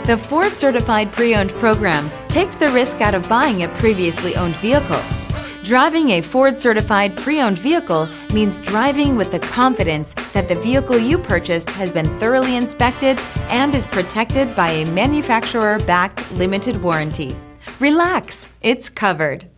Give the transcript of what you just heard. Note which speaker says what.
Speaker 1: The Ford Certified Pre-Owned program takes the risk out of buying a previously owned vehicle. Driving a Ford Certified Pre-Owned vehicle means driving with the confidence that the vehicle you purchased has been thoroughly inspected and is protected by a manufacturer-backed limited warranty. Relax, it's covered.